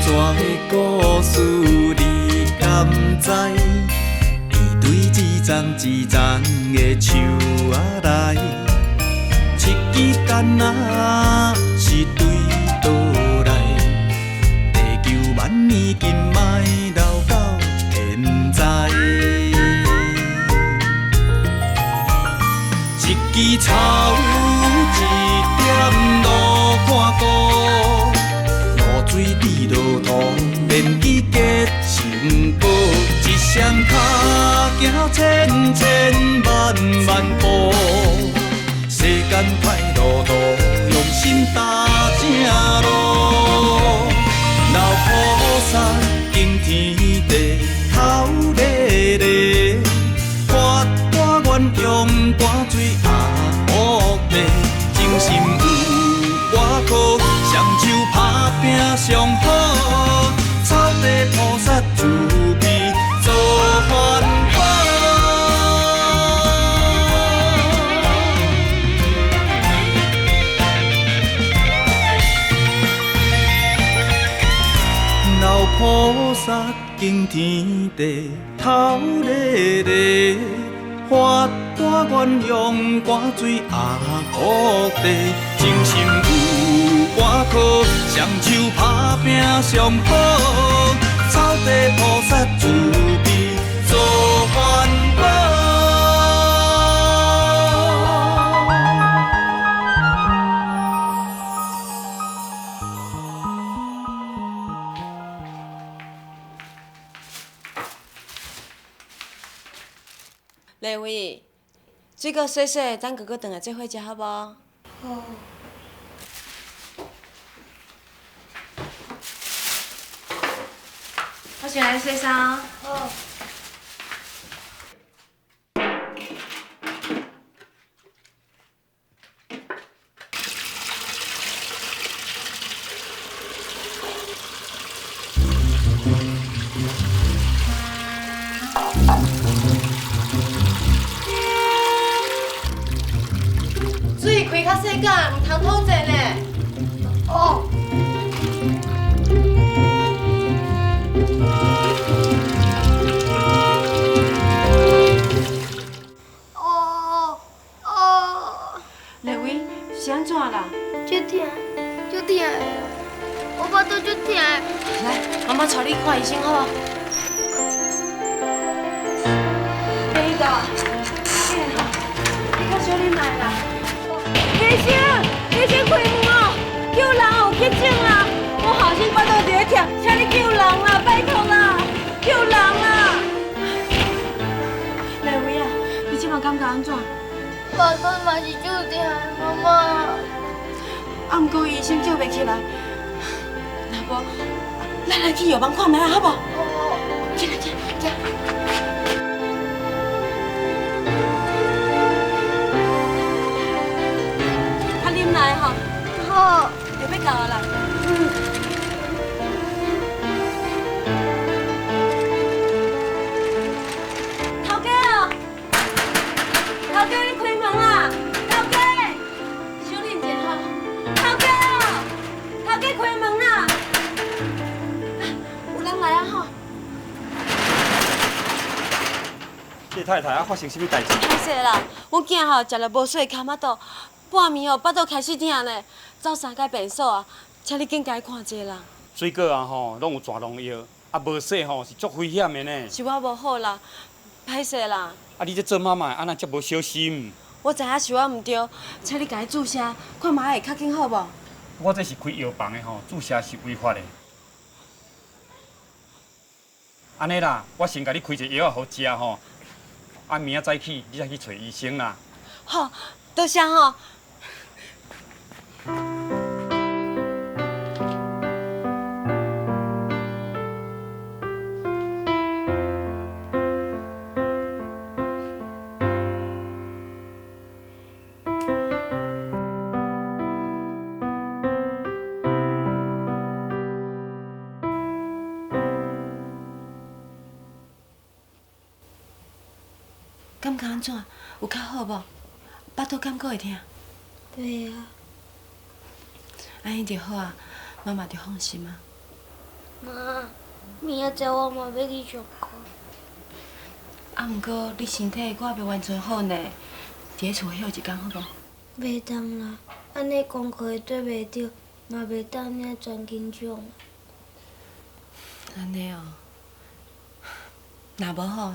怎的故事你敢知？伊对一丛一丛的树仔来，一支竿仔是对倒来。地球万年金麦留到现在。一枝草，一点路看顾。露水滴落土，连枝结成果。一双脚行千千万万步。世间歹路途，用心踏正路。老菩萨敬天地，头日日，发大愿用汗水压福地，精神有外靠，双手打拼上好，草地菩萨慈悲做环保。老菩萨敬天地，头日日，发大愿用汗水压福地，精神有外靠，双手打拼上好，草地菩萨慈悲做环保。丽慧，水果洗洗，咱哥哥回来做伙食好无？好。我先来洗衫。好。水开较细间，唔通吐济呢。哦。丽慧，是安怎啦？足痛，足痛的，我巴肚足痛的。来，妈妈带你看医生好无？第一个，你较小恁来啦。医生开门哦！救人有急症啦！我后生巴肚一直痛，请你救人啦，拜托啦，救人啦！丽慧啊，你即马感觉安怎？巴肚嘛是足痛的，妈妈。啊，毋过医生叫袂起来，那无，咱来去药房看觅啊，好无？进来，进来。啊，啉来吼。好。就要到啊啦。头家哦，头家你开门啊！头家，小林姐吼，头家哦，头家开门啊！有人来啊吼。谢太太啊，发生什么代志？歹势啦，阮囝吼食了无水卡仔肚，半暝吼巴肚开始痛呢，走3间便所啊，请你紧甲伊看者啦。水果啊吼，拢有全农药，啊无洗吼是足危险的呢。是我无好啦，歹势啦。啊，你这做妈妈安那遮无小心？我知影是我毋对，请你甲伊注射，看嘛会较紧好无？我这是开药房的吼，注射是违法的。安尼啦，我先甲你开一个药好食吼，啊明仔早起你再去找医生啦。好，多谢吼。感觉安怎？有较好无？巴肚敢阁会痛？对啊。安尼就好啊，妈妈就放心啊。妈，明仔载我嘛要去上课。啊，毋过你身体我还袂完全好呢，伫咧厝休一工好无？袂当啦，安尼功课会做袂着，嘛袂当遐全紧张。安尼哦，若无吼，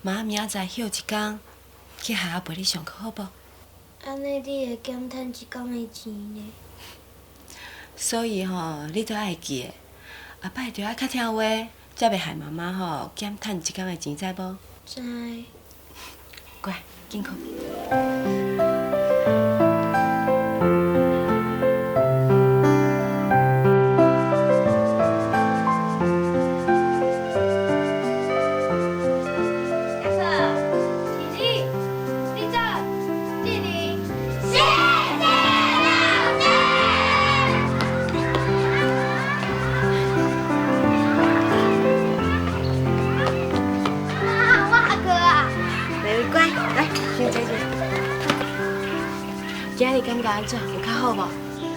妈明仔载休一工，去学校陪你上课好无？安尼你会减趁一工的钱呢。所以吼，你都爱记的，后摆着爱较听话，才袂害妈妈吼减趁一工的钱，知无？知。乖，紧困。今日感觉安怎？有较好无？有。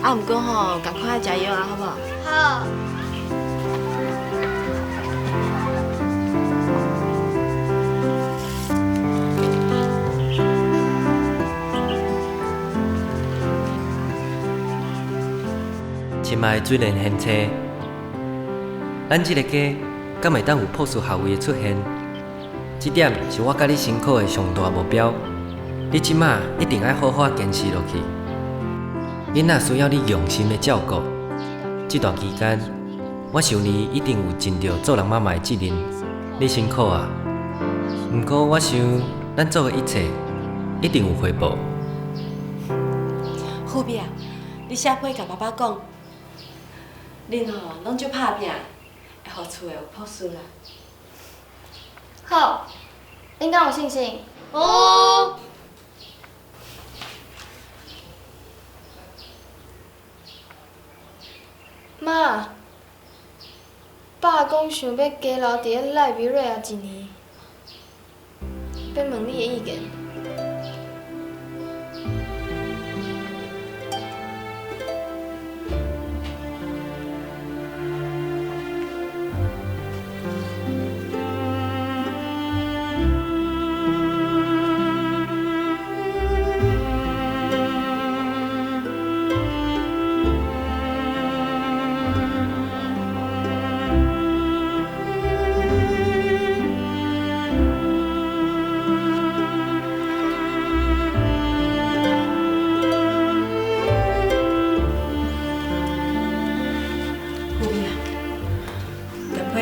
啊，毋过吼，赶快食药啊，好无？好。亲爱的水莲贤妻，咱这个家敢会当有朴素校尉的出现？这点是我甲你辛苦的上大目标。你即马一定要好好坚持落去。囡仔需要你用心的照顾。这段期间，我想你一定有尽到做人妈妈的责任。你辛苦啊！不过我想，咱做的一切一定有回报。虎皮啊，你写批甲爸爸讲，恁吼拢足拍拼，会互厝的有朴素啦。好，恁敢有信心？有。妈，爸讲想要加留伫咧赖比瑞亚一年，要问你的意见。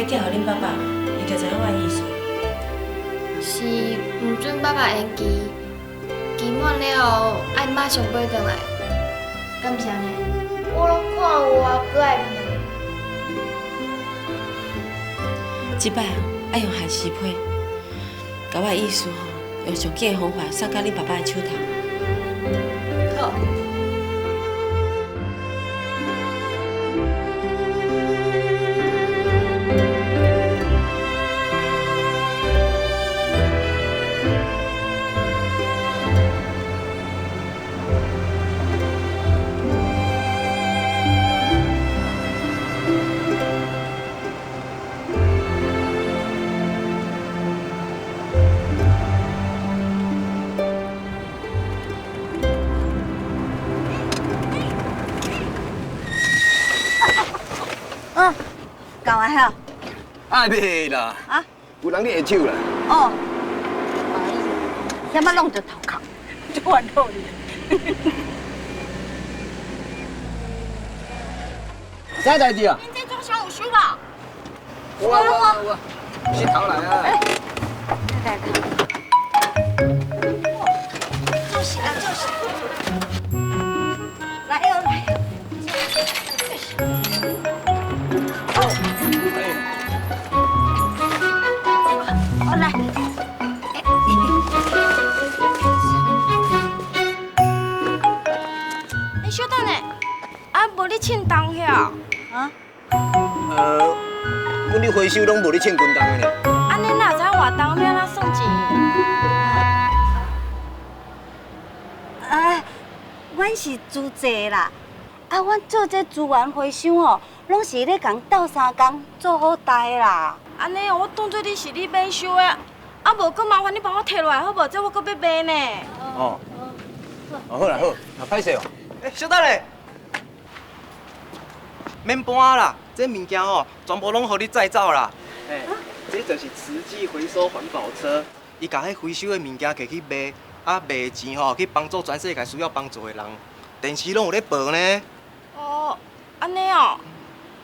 寄互恁爸爸，伊就知影我的意思。是毋准爸爸延期，期满了后爱马上飞转来。敢是安尼？我拢看有啊，搁爱问。即摆爱用限时批，甲我的意思用上紧的方法送到恁爸爸的手头。好。搞啊晓？啊袂啦！啊，有人咧下手啦。哦，哎呀，险啊弄着头壳，就完透你。啥代志啊？恁这装箱有收吧？有啊，是头来啊。来，就是啦，就是。来哟，来哟。哦，来。你小等下，啊，无你称重遐。啊？阮咧回收拢无咧称滚重的呢。安尼哪知影活动要安怎算钱？阮是租借啦。啊，阮做这资源回收哦，拢是咧共斗相共做好代啦。安尼哦，我当做你是你免收的，啊无搁麻烦你帮我摕落来好无？这我搁要卖呢。哦，好啦好，歹势哦。小等咧，免搬啦，这物件吼，全部拢互你载走啦。这就是慈济回收环保车，伊甲迄回收的物件摕去卖，啊卖的钱吼去帮助全世界需要帮助的人，电视拢有咧报呢。哦，安尼哦，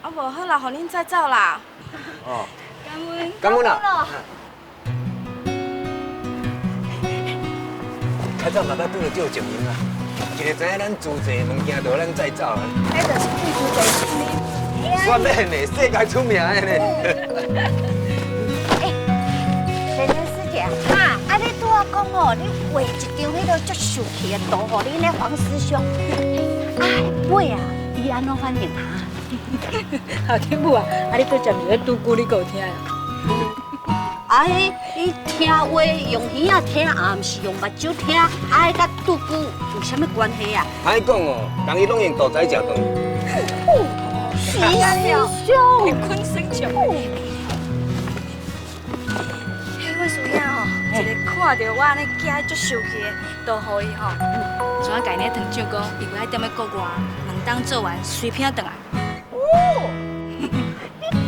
啊无好啦，互恁载走啦。哦，感恩。感恩啦。较早爸爸拄着就有情形啊，一个知影咱租这物件就咱载走啊。迄就是技术在出面。算免呢，世界出名的呢。陈师姐，啊，你拄仔讲哦，你画一张迄个足秀气的图，互恁咧黄师兄。啊，尾啊，伊安怎反应啊？好听母啊，啊你搁暂时咧拄久，你搁有听啊？啊，伊听话用耳仔听，啊，毋是用目睭听，啊，迄甲拄久有啥物关系啊？安尼讲哦，人伊拢用大仔食饭。是啊，师兄。困生笑。迄位师兄吼，一个看到我安尼寄足秀气的，都互伊吼，怎啊家己糖酱糕，伊要踮咧国外2档做完，随便转来。哦，你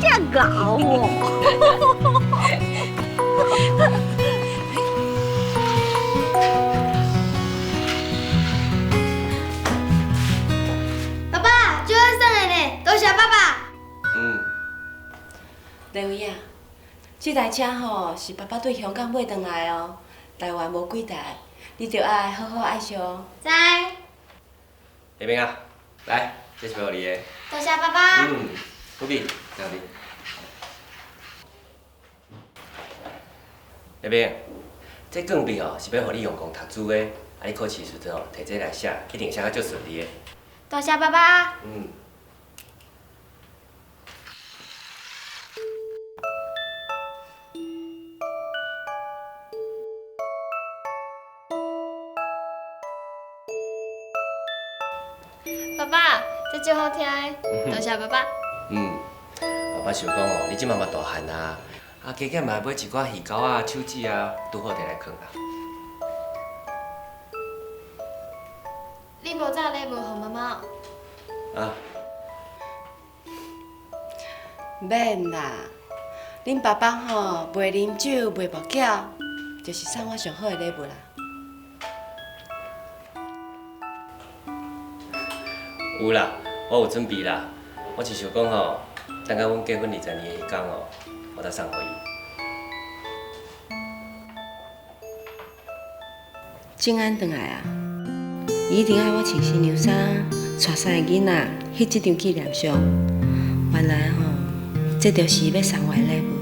这老哦。爸爸，就要送的呢，多谢爸爸。雷伟啊，这台车吼是爸爸对香港买回来哦，台湾无几台，你着爱好好爱惜哦。知。下面啊，来，这是要你的。多谢爸爸。不必，交你。下面，这钢笔哦是要互你用功读书的，啊你考试时阵哦摕这来写，一定写较足顺利的。多谢爸爸。爸爸，这真好听的，多谢爸爸。爸爸想讲哦，你即马嘛大汉啊，加减嘛买一寡鱼钩啊、手指啊，拄好摕来囥啦。你无早礼物互妈妈？免啦，恁爸爸吼袂啉酒、袂目筊，就是送我上好的礼物啦。有啦，我有准备啦。我是想讲吼，等到阮结婚20年的迄天哦，我再送互伊。静安回来啊，伊一定爱我穿新娘衫，带3个囡仔翕这张纪念相。原来吼，这就是伊要送我的礼物。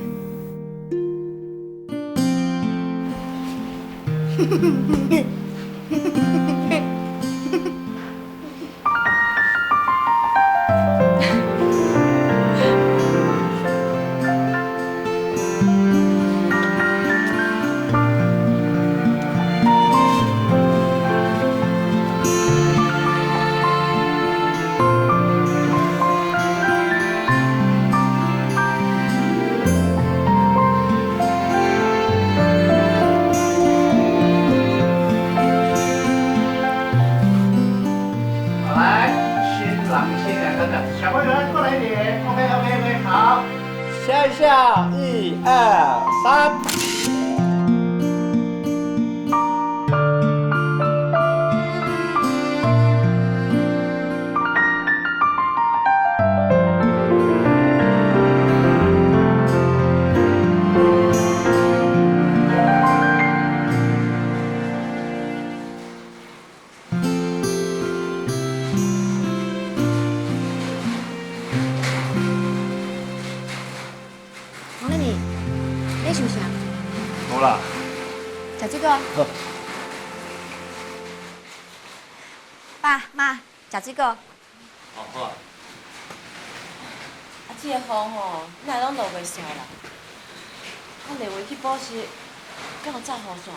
笑一笑，1、2、3。王丽丽，你想啥？无啦。食这个。好。爸妈，食这个。好啊。这个雨吼，哪拢落袂消啦。我立话去补习，敢有炸雨伞？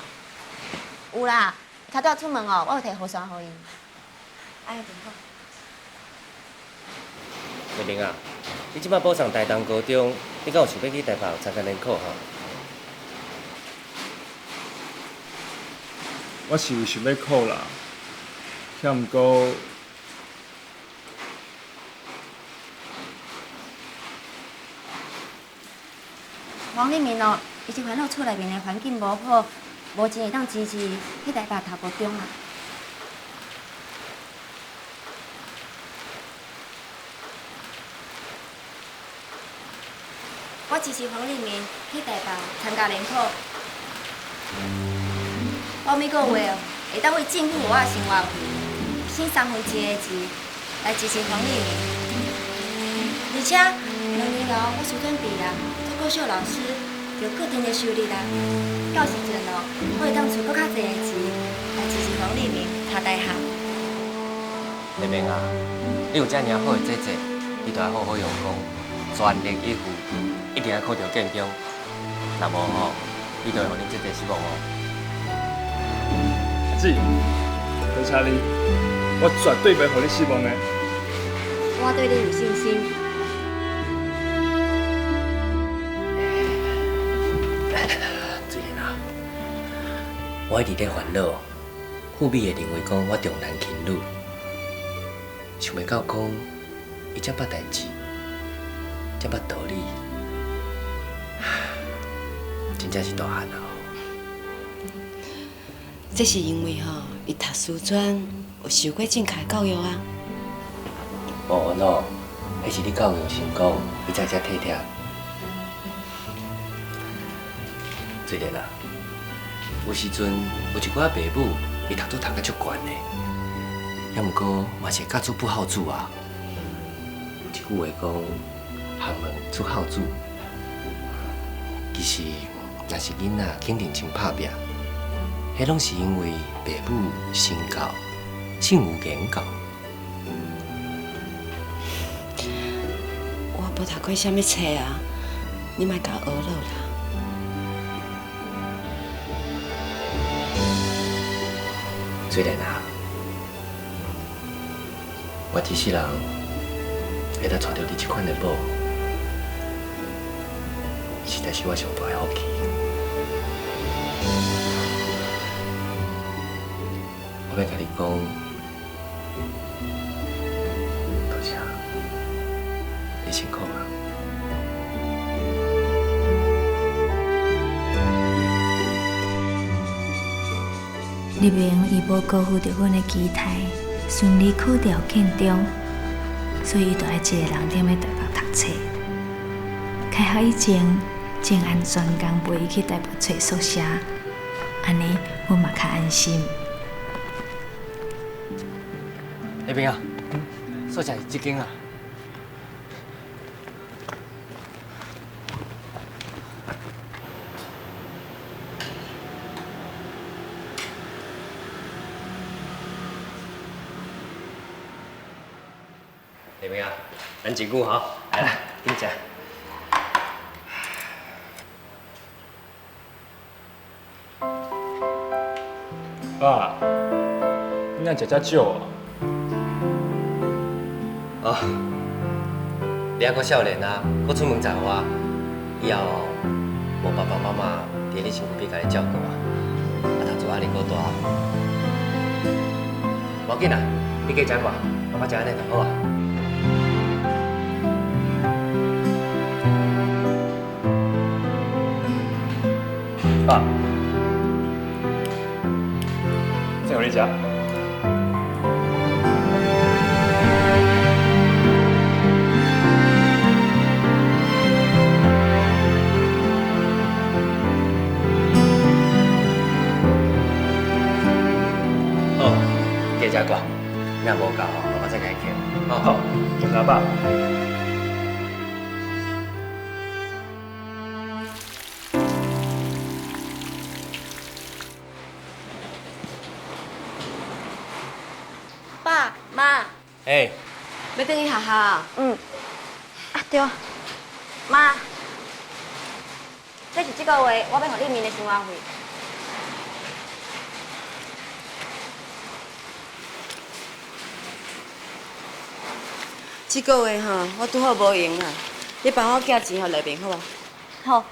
有啦，头拄仔出门哦，我有摕雨伞互伊。哎，就好。妹妹啊，你即摆补上台东高中，你敢有想要去台北参加联考吼？我是有想要考啦，遐毋过王立明哦，伊是烦恼厝内面的环境无好，无钱会当支持去台北读高中啦。我支持黄立明去台北参加联考。我每个月哦，会当为政府我的生活费省1/3的钱来支持黄立明。而且2年后我student毕业，做国小老师就固定的收入啦。到时阵哦，我会当出搁较济的钱来支持黄立明读大学。妹妹啊，你有遮尔好的姐姐，你就要好好用功，全力以赴，一定要考到建中。若无吼，你就会互恁姐姐失望哦。子，多谢你，我绝对袂互你失望的。我对你有信心。水莲啊，我一直在烦恼，富美会认为讲我重男轻女，想袂到讲伊遮捌代志，遮捌道理，真正是大汉啊！这是因为吼，伊读师专有受过正确教育啊。无喏，迄是你教育成功，伊才遮体贴。水莲啊，有时阵有一寡爸母，伊读书读甲足悬的，也毋过嘛是家主不好主啊。有一句话讲，学问出孝子。其实，若是囡仔肯定真拍拼，迄拢是因为爸母身教、性有言教。我无读过啥物册啊，你莫甲我学了啦。虽然啊，我一世人会当娶到你这款的某，实在是我上大的福气。我要甲你讲，多谢，你辛苦啊。立明伊无辜负着阮的期待，顺利考调建中，所以伊就爱一个人踮咧台北读册。开学以前，静安专工陪伊去台北找宿舍，安尼阮嘛较安心。立明啊，宿舍是这间啊。立明啊，咱真久吼，来啦，顶食。爸，你若食遮少啊？哦，你还阁少年啊，阁出门在外，以后无爸爸妈妈伫你身边甲你照顾啊，读书压力阁大。无要紧啦，你加食寡，爸爸食安尼就好啊。爸，这互你食。好，加食寡，若无够吼，爸爸再甲你捡。好，检查爸。爸妈，哎，要转去学校？对，妈，这是这个月我要互立明的生活费。这个月吼，我拄好无闲啦，你帮我寄钱互内面好无？好。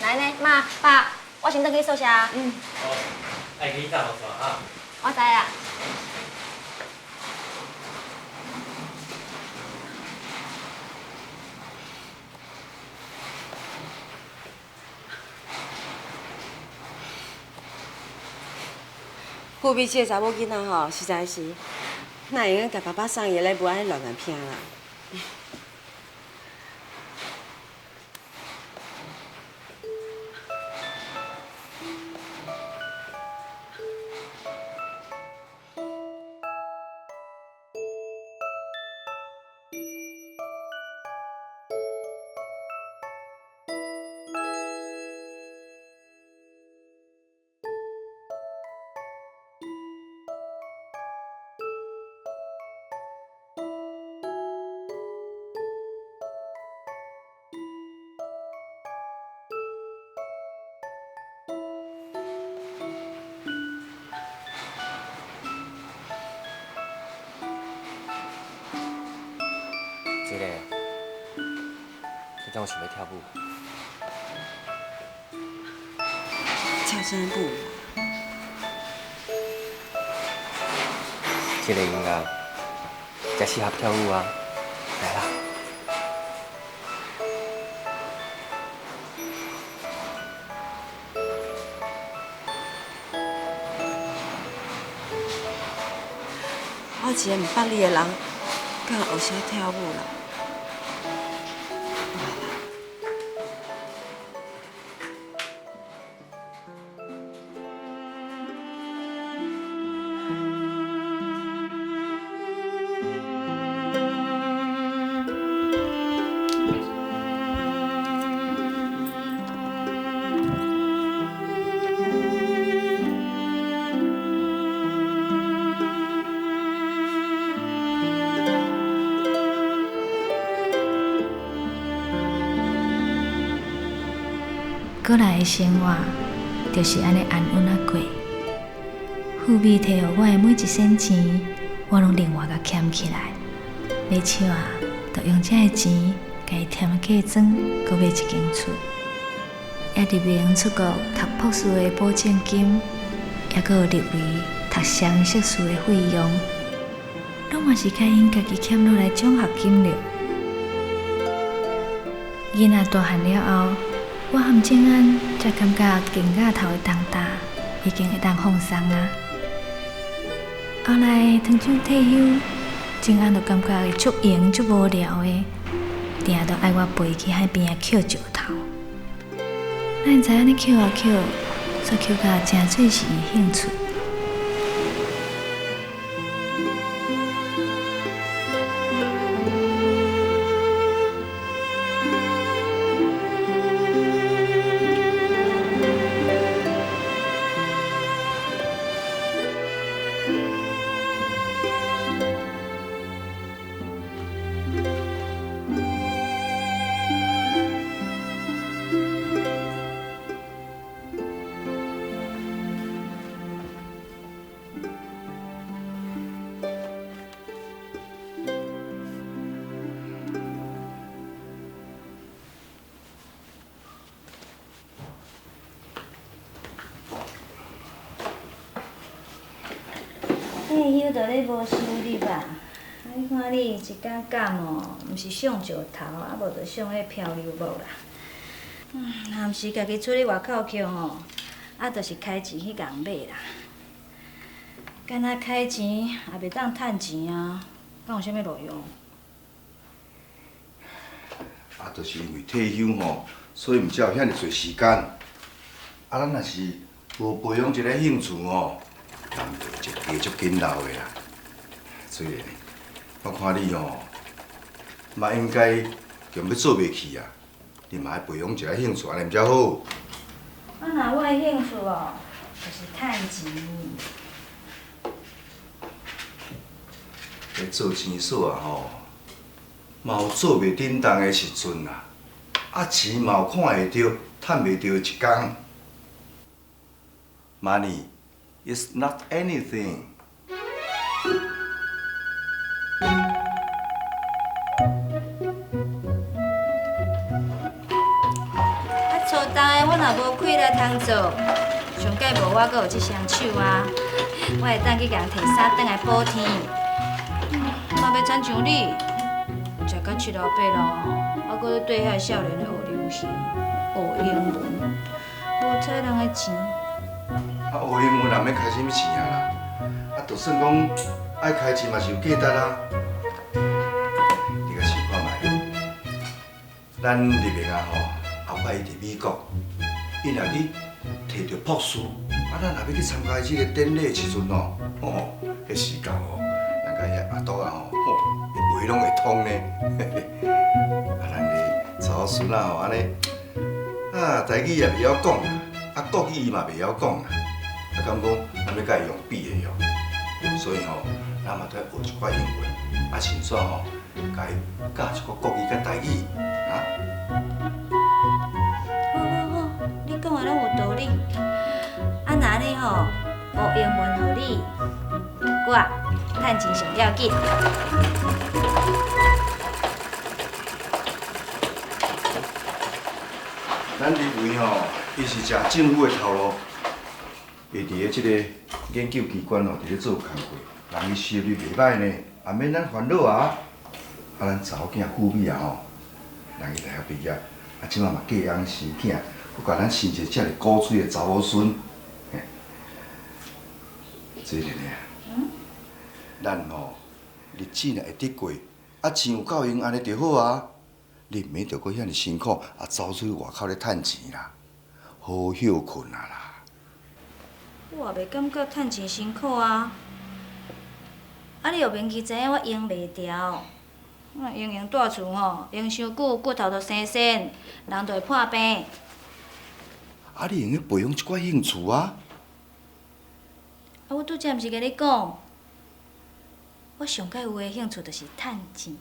来呢，妈、爸，我先回去宿舍。哦，爱去搭好线啊。我知啦。富美这个查某囡仔吼，实在是哪会用甲爸爸送伊礼物安尼乱乱拼啦？这个，你敢有想要跳舞？跳啥舞？这个音乐才适合跳舞啊！来啦！我一个唔捌你的人，敢学啥跳舞啦？过来的生活就是安尼安稳啊过。富美摕予我的每一仙钱，我拢另外甲捡起来。买手啊，就用这个钱，家己添嫁妆，搁买一间厝。也入名出国读博士的保证金，也搁有入围读双硕士的费用，拢嘛是甲因家己欠落来奖学金了。囡仔大汉了后，我和静安才感觉肩胛头会重大，已经会当放松啊。后来堂长退休，静安就感觉会足闲足无聊的，定都爱我陪去海边捡石头。咱会知安尼捡啊捡，煞捡甲真水是伊兴趣。退休就咧无收入啊！你看你一天干哦，毋是上石头，啊无就上迄漂流木啦。若毋是家己出去外口捡吼，啊，就是开钱去共买啦。敢若开钱也袂当趁钱啊，敢有啥物路用？啊，就是因为退休吼，所以毋才有遐尼侪时间。啊，咱若是无培养一个兴趣吼，人就会足紧老的啦。所以，我看你吼，嘛应该强要做袂去啊。你嘛爱培养一个兴趣，安尼毋才好。啊，若我的兴趣哦，就是趁钱。咧做生意啊吼，嘛有做袂叮当的时阵啦。啊，钱嘛有看会着，趁袂着一天。Money is not anything. 若无开来通做，上届无我阁有这双手啊，我会当去共摕衫转来补天。嘛要亲像你，食到七老八老，还阁咧对遐少年咧学流行、学英文，无采人的钱。学英文也免开什么钱啦，就算讲爱开钱嘛是有价值啦。你甲想看卖，咱入面啊后摆伊伫美国，伊若去摕到博士，咱若要去参加即个典礼的时阵迄时间咱甲遐阿杜啊话拢会通呢。咱的查某孙啊安尼，台语也袂晓讲，国语伊嘛袂晓讲。敢讲，咱要甲伊用比的哟，所以咱嘛都要学一寡英文，亲算甲伊教一寡国语甲台语，好，你讲的拢有道理。那呢学英文互你，我趁钱上要紧。咱认为伊是食政府的头路。会伫个即个研究机关伫咧做工课，人伊收入袂歹呢，也免咱烦恼啊。咱查某囝富美啊人伊大学毕业，即马嘛嫁翁生囝，佮甲咱生一个遮尔古锥的查某孙，这个呢，咱日子若会得过，钱有够用安尼就好啊。你免着搁遐尼辛苦，走出去外口咧趁钱啦，好休困啊啦。我也袂感觉趁钱辛苦啊！你又明记知影我用袂调，用住厝用伤久，骨头就生癣，人就会破病。你用去培养一寡兴趣啊？我拄则毋是甲你讲，我上界有诶兴趣就是趁钱。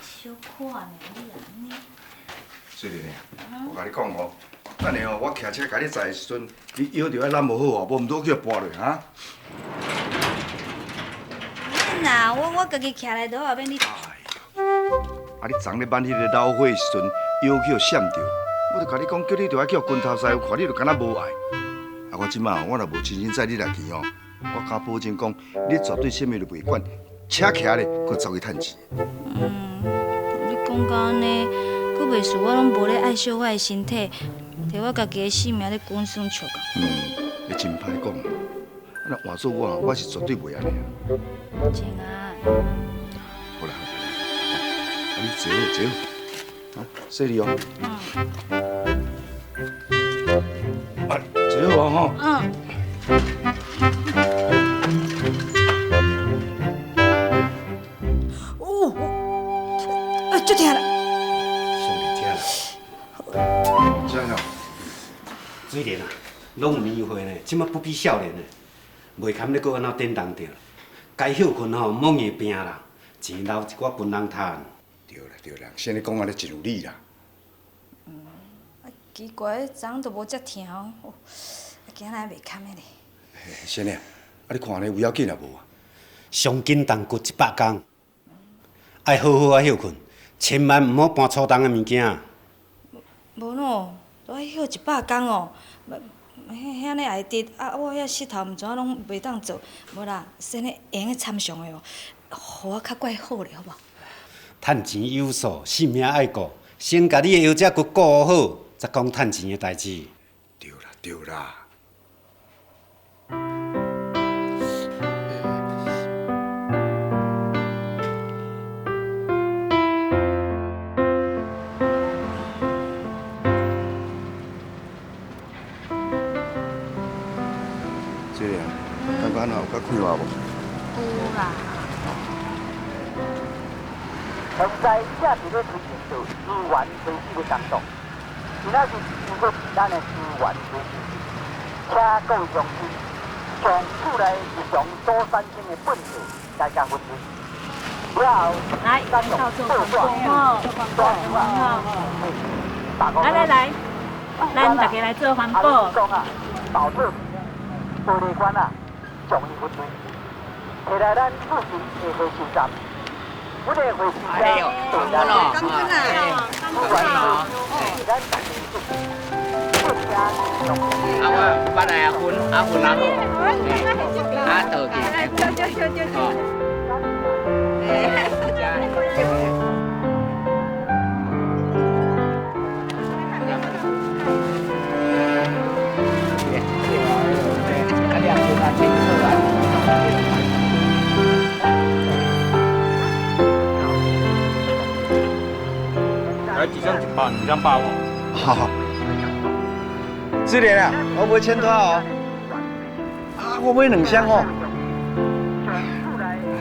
小可呢，你安尼。水莲呢，我甲你讲等下我骑车甲你载的时阵，你腰着爱揽无好无毋拄叫跋落哈。免啦，我家己徛来就好，免你。你昨咧挽迄个老火的时阵，腰去闪着，我就甲你讲，叫你着爱叫拳头师傅看，你就敢若无爱。我即马我若无亲身载你来去我敢保证讲，你绝对啥物都袂管，车徛咧，佮走去趁钱。你讲到安尼，佮袂输我拢无咧爱惜我的身体，摕我家己的性命咧管算笑噶。你真歹讲，那换做我是绝对袂安尼。真啊。好啦，你坐好坐好，细丽哦。坐好吼。就听了。兄弟听了。这样。水莲啊，拢有年岁呢，即马不比少年呢，袂堪咧搁安怎颠动着。该休困莫硬拼啦，钱留一寡分人趁。对啦，现在讲安尼真有理啦。奇怪，昨昏都无遮疼，今仔袂堪的咧。先生，你看安尼有要紧啊无？上紧当骨100工，爱好好休困。千万唔好搬粗重的物件。无喏，我休100工遐尼会得我遐膝头毋知影拢袂当做，无啦，先咧用个参详的互我较怪好咧，好无？趁钱有数，性命爱顾，先甲你的腰脊骨顾好，再讲趁钱的代志。对啦，对啦。这个感觉安怎有较快活无？有啦。现在正伫咧推进着资源推进的工作，今仔日经过咱的资源推进，请各位乡亲从厝内日常所产生的粪扫来加分类，了后来，咱用做好，来，咱大家来做环保。讲啊，保证玻璃罐啊，将伊分类，摕来咱附近的回收站。我哋回收站做咱咯，不管是自然产品，不加我捌来分拿好，倒去。来几张100，你张8哦。好。志莲啊，我买千拖哦。啊，我买2箱哦。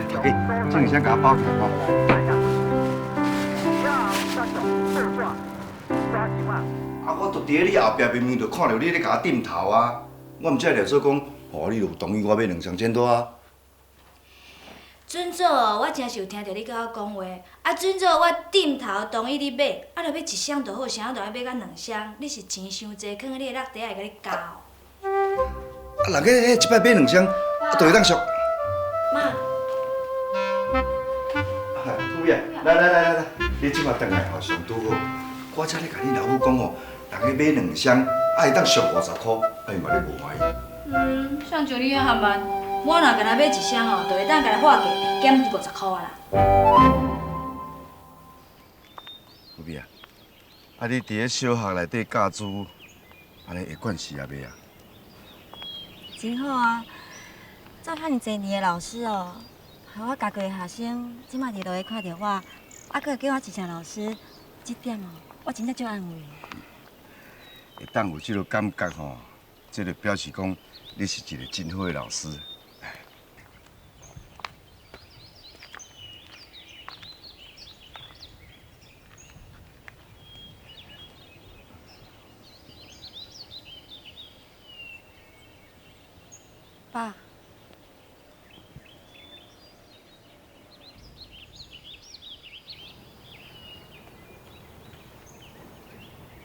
头家，这2箱给我包起来哦。啊，我都伫咧你后壁明明就看到你咧甲我点头啊，我毋才会说讲，哦，你就同意我买2箱千拖啊。准祖哦，我真是有听到你甲我讲话。啊，准祖，我点头同意你买，啊，著买1箱就好，啥都要买到2箱。你是钱伤济，囥喺你的落地会甲你交。啊，人家迄1摆买2箱，啊，就会当俗。妈。夫人，来，你即马回来吼，上拄好。我才咧甲你老母讲吼，人家买2箱，啊，会当俗50箍，啊，伊嘛咧无欢喜。像像你遐含慢。我若干那买1箱哦，就会当甲你化价减50箍啊啦。夫人啊，你伫咧小学内底教书，安尼会管事也袂啊？真好啊！做遐尼侪年的老师哦，害我家己的学生即马伫落去看到我，啊，佫会叫我一声老师，这点哦，我真正足安慰。会当有这个感觉吼，这就表示讲你是一个真好的老师。爸，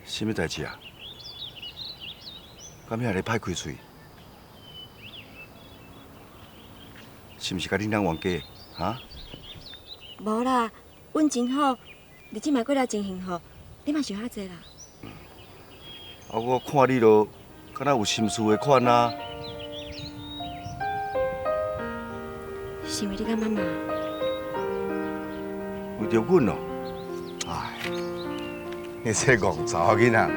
什么代志啊？敢遐咧歹开喙？是毋是甲恁人冤家？哈？无啦，阮真好，日子嘛过了真幸福，你嘛想遐济啦。啊，我看你咯，敢若有心事的款啊。是为你甲妈妈？为着阮哦，哎，你这戆查某囡仔，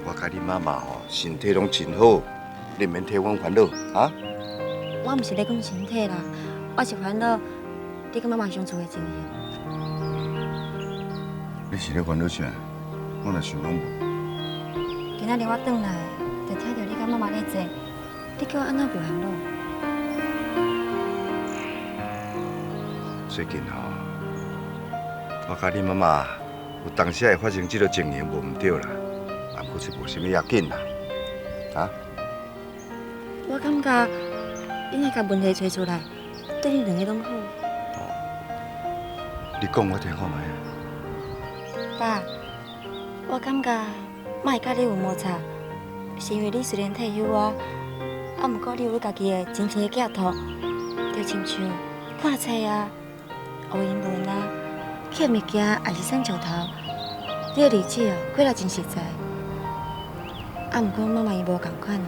我甲你妈妈吼身体拢真好，你免替阮烦恼啊。我毋是咧讲身体啦，我是烦恼你甲妈妈相处的情形。你是咧烦恼啥？我若想拢无。今仔日我转来，就听到你甲妈妈咧坐，你叫我安怎袂烦恼？最近吼，我甲你妈妈有当时会发生这个情形，无毋对啦，啊，不过是无啥物要紧啦，啊？我感觉应该把问题找出来，对你两个拢好。你讲我听看卖啊。爸，我感觉莫会甲你有摩擦，是因为你虽然退休啊，啊，毋过你有你家己的真正的寄托，就亲像看册啊。学英文啊，捡物件也是省石头，你的日子哦过得真实在。啊，毋过妈妈伊无共款，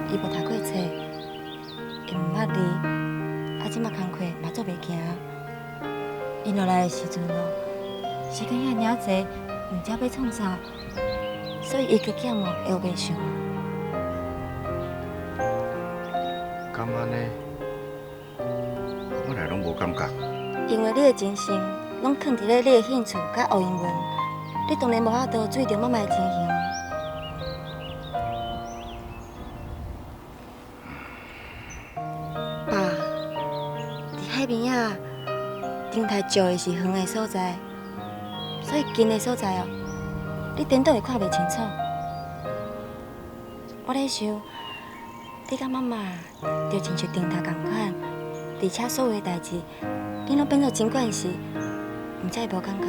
伊无读过册，伊毋捌字，啊，即马工课嘛做袂行。因落来的时阵哦，时间遐尔济，毋知要创啥，所以伊加减哦会袂想。敢安尼？我来拢无感觉。因为你的精神拢放伫咧你的兴趣甲学英文，你当然无法度注意到妈妈的情形。爸，伫海边啊，灯台照的是远的所在，所以近的所在哦，你颠倒会看袂清楚。我咧想，你甲妈妈就亲像灯塔共款，而且所有的代志，你拢变做真惯势，毋才会无感觉。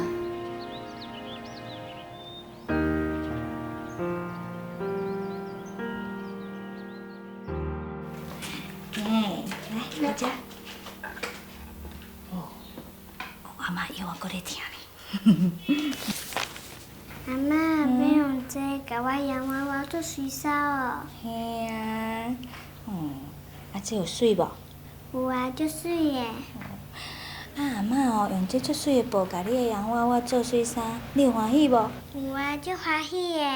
来食。哦，阿妈药我搁咧听呢。阿妈，要用这甲我洋娃娃做水扫哦。嘿啊，啊这有水无？有啊，足水耶。阿嬷哦，用这足水的布甲你的洋娃娃做水衫，你有欢喜无？有啊，足欢喜耶。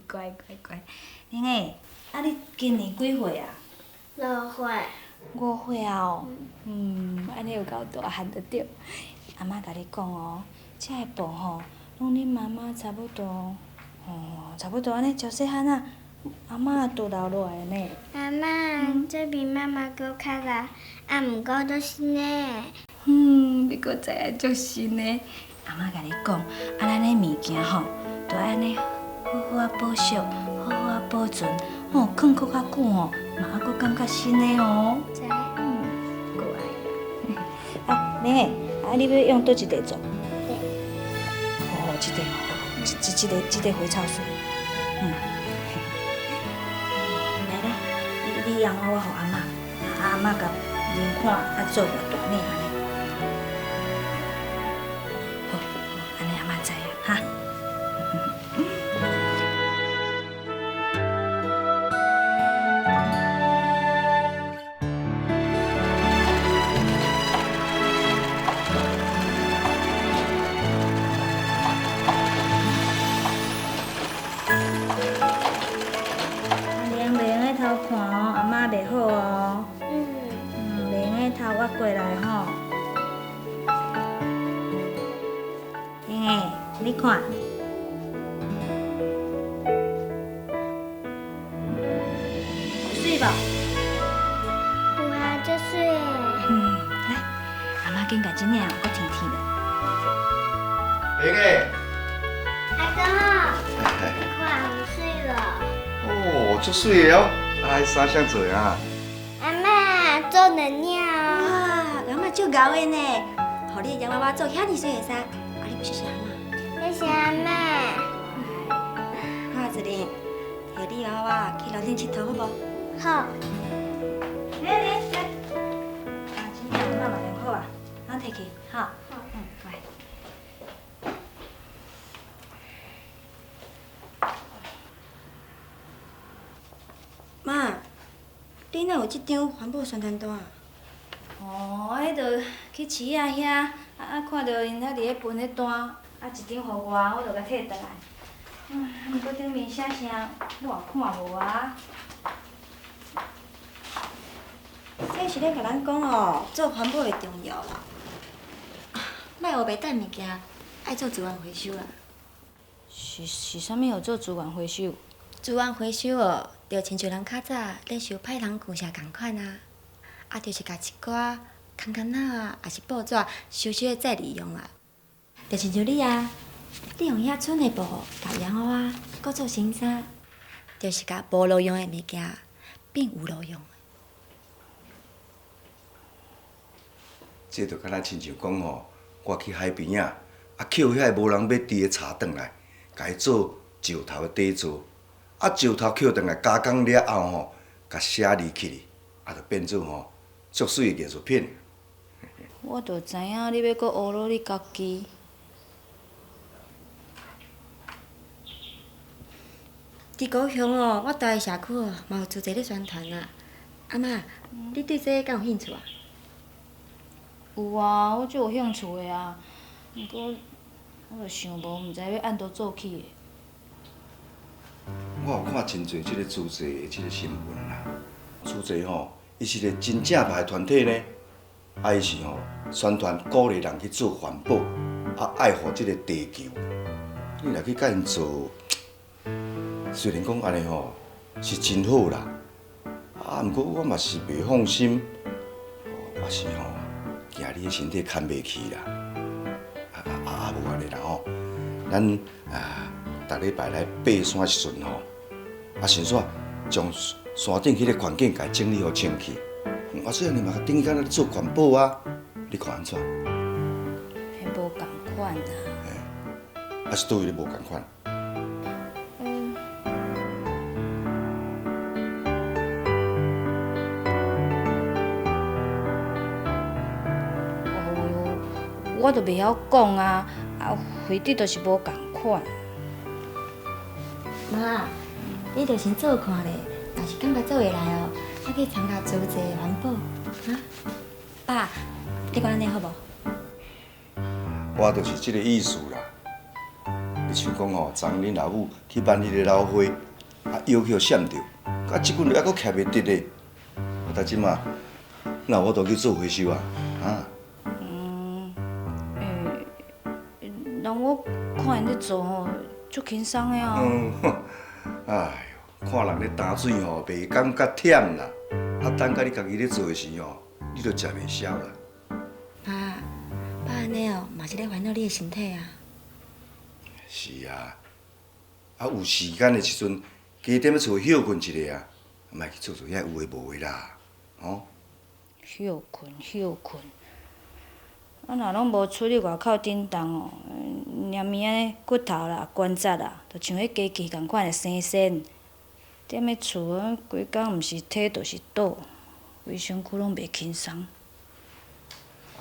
乖乖乖，玲诶，啊你今年几岁啊6岁。5岁啊哦，安尼有够大汉得着。阿嬷甲你讲哦，这个布吼，拢恁妈妈差不多，差不多安尼，从细汉啊，阿嬷都留落来呢。阿嬷，这比妈妈搁较老，啊，毋过都新的。你搁知影足新的。阿嬷甲你讲，啊，咱的物件吼，都安尼好好啊保守，好好啊保存，放搁较久吼，嘛还搁感觉新的哦。知。乖。啊，玲诶，啊，你要用倒一块做？对。哦，这块哦，这块花草树。来啦，你洋娃娃互阿嬷，阿嬷甲恁看啊做偌大呢安尼。好，安尼阿嬷知影哈。看哦，阿嬷袂好哦。连个头我过来吼。玲诶，你看。水无？有啊，足水的。来，阿嬷紧甲这领搁甜甜的。玲诶。阿公，你看有水了。哦，足水的哦。哎，衫啥做啊？阿嬷做能鸟。哇，阿嬷足贤的呢，互你的洋娃娃做遐尼水的衫，啊，你不谢谢阿嬷？谢谢阿嬷。好，子玲，摕你娃娃去楼顶佚佗好无？好。来，啊，这领阿嬷嘛用好啊，咱摕去，好。乖。妈，你哪有这张环保宣传单啊？哦，迄着去市仔遐，看到因遐伫咧分迄单，一张互我，我着甲摕倒来。毋过顶面写啥，我也看无啊。这是咧甲咱讲哦，做环保的重要啦。莫学袂带物件，爱做资源回收啦。是啥物要做资源回收？资源回收哦，就亲像人较早咧收派人旧啥共款啊，就是甲一寡空干仔啊，也是报纸收的再利用啦。就亲像你啊，你用遐剩的布甲洋娃娃搁做新衫，就是甲无路用的物件变有路用。这就敢若亲像讲吼，我去海边啊，捡遐无人要猪的茶转来，甲伊做石头的底座。石头捡转来加工了后吼，甲写字起哩，就变做吼足水的艺术品。我就知影你要搁学了你家己。伫高雄哦，我住的社区哦，嘛有组织咧宣传啊。阿妈，你对这敢有兴趣啊？有啊，我就有兴趣的啊。毋过，我就想无，毋知要按倒做起的。我有看真侪即个自济的即个新闻啦，自济吼，伊是一个真正派的团体呢，伊是吼宣传鼓励人去做环保，爱护即个地球。你若去甲因做，虽然讲安尼吼是真好啦，毋过我嘛是袂放心，我是吼惊你的身体牵袂起啦。无安尼啦吼，咱逐礼拜来爬山时阵吼，先煞将山顶迄个环境甲整理好清气。所以你嘛等于敢若做环保啊，你看安怎？迄无共款啊。是倒位咧无共款？我都袂晓讲啊，回答就是无共款。妈，你就先做看咧，若是感觉做会来哦，还可以参加组织环保，哈？爸，你讲安尼好无？我就是即个意思啦。你像讲吼，昨恁老母去办迄个老花，腰去闪着，即棍还佫徛袂直咧。但即马，那我都去做回收啊，让我看因咧做吼，足轻松的哦。哎呦，看人咧打水吼，袂感觉忝啦。等甲你家己咧做的时吼，你就食袂消啦。爸安尼哦，嘛是咧烦恼你的身体啊。是啊，有时间的时阵，加踮咧厝休困一下啊，莫去做遐有诶无诶啦，哦。休困。若拢无出去外口振动哦，连面安骨头啦、关节啦，就像迄机器共款会生跣。踮咧厝规工毋是体就是倒，规身躯拢袂轻松。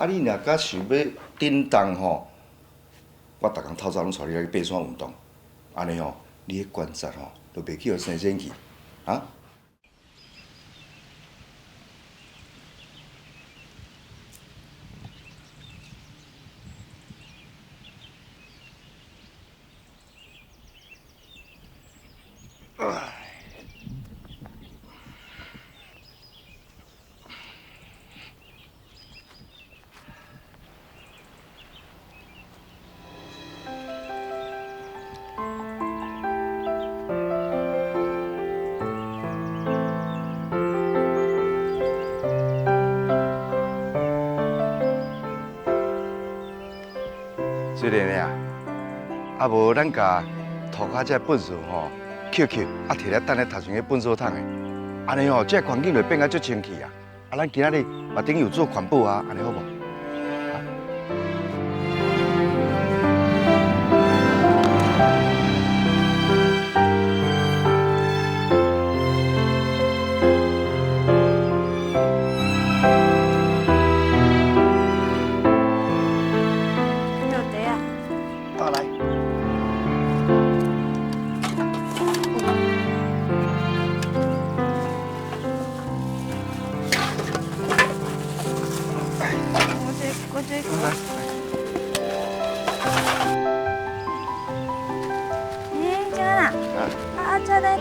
你若甲想要振动吼，我逐工透早拢带你来爬山运动，安尼吼，你迄关节吼，就袂去互生跣去，啊？虽然啊，无咱甲涂骹这粪扫吼，捡，摕来等咧头前个粪扫桶的，安尼吼，这环境就变甲足清气啊！咱今仔日嘛等于有做环保啊，安尼好无？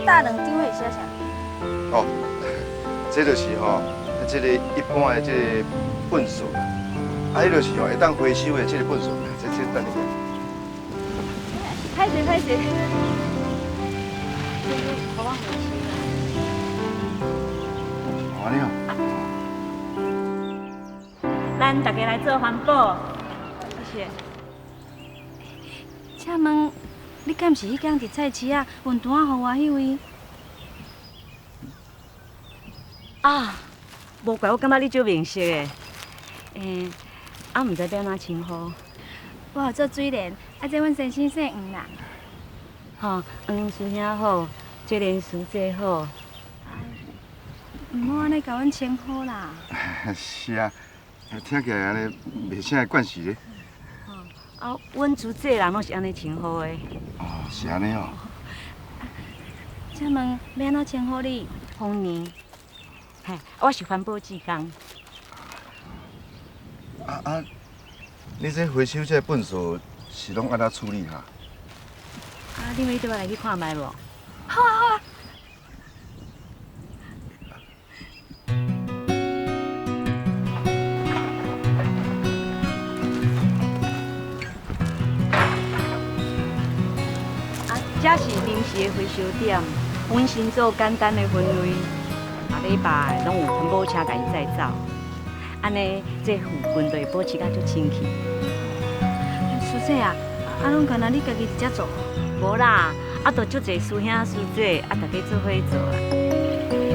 大两张会写啥？哦，这就是吼，这个一般的这个粪扫啦，迄就是吼会当回收的这个粪扫，这等你。歹势，好我回收。安尼哦。咱大家来做环保，谢谢。请问，你敢是迄天伫菜市啊运单仔互我迄位？啊，无怪我感觉你足面熟的。毋知要安怎称呼？我做水莲，这阮先生姓黄啦。吼，黄师兄好，水莲师姐好。毋好安尼甲阮称呼啦。是啊，听起来安尼袂啥会惯势咧。阮族这人拢是安尼称呼的。是安尼哦。请问要安怎称呼你？丰年。嘿，我是环保志工。你这回收这粪扫是拢安怎处理哈？啊，你们要来去看卖无？好啊好啊。这是临时的回收点，阮先做简单的分类，下礼拜拢有环保车甲伊载走，安尼这附近就会保持甲足清气。师姐啊，拢干那你家己直接做？无啦，就足侪师兄师姐，大家做伙做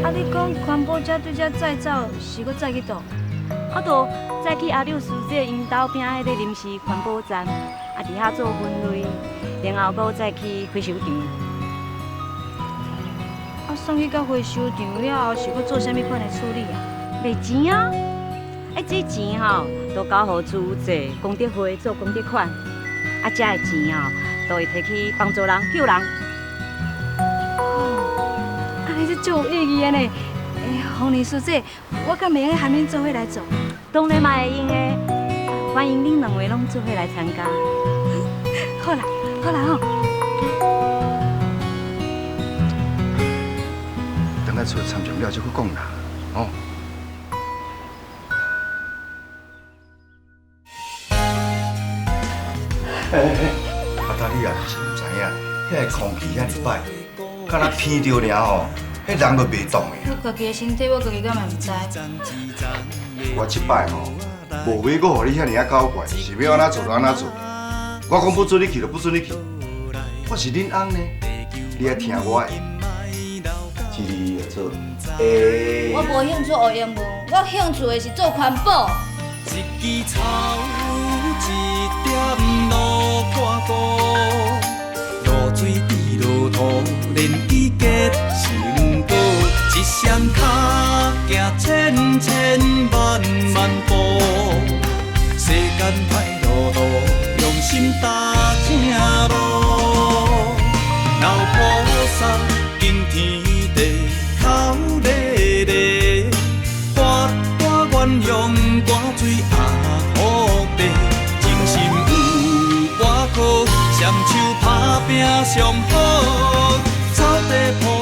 啦。你讲环保车对这载走是搁载去倒？就载去阿柳师姐因兜边迄个临时环保站，伫遐做分类。然后搁再去回收场。送去到回收场了后，是搁做啥物款的处理啊？卖钱啊！这钱都交互租者功德会做功德款，这的钱都会摕去帮助人、救人。安尼是足有意义的呢！红莲师姐，我敢袂用喊恁做伙来做？当然嘛会用的，欢迎恁两位拢做伙来参加。好啦。好啦吼，等下出参详了再去讲啦，哦。大你啊，是唔知影，遐个空气遐尼歹，敢若偏着尔吼，迄人都袂动的。我家己的身体，我家己敢嘛唔知。我即摆吼，无话阁互你遐尼啊搞怪，是要安怎做就安怎做。我讲不准你去就不准你去，我是恁翁呢，你爱听我的。一字做A。我无兴趣学英文，我兴趣的是做环保。一支草，一点路看过，露水滴落土，连伊结成果。一双脚行千千万万步，世间歹路路。用心踏正路，老菩萨敬天地，头热热，我愿用汗水压土地，真心有外靠，双手打拼上好，草地。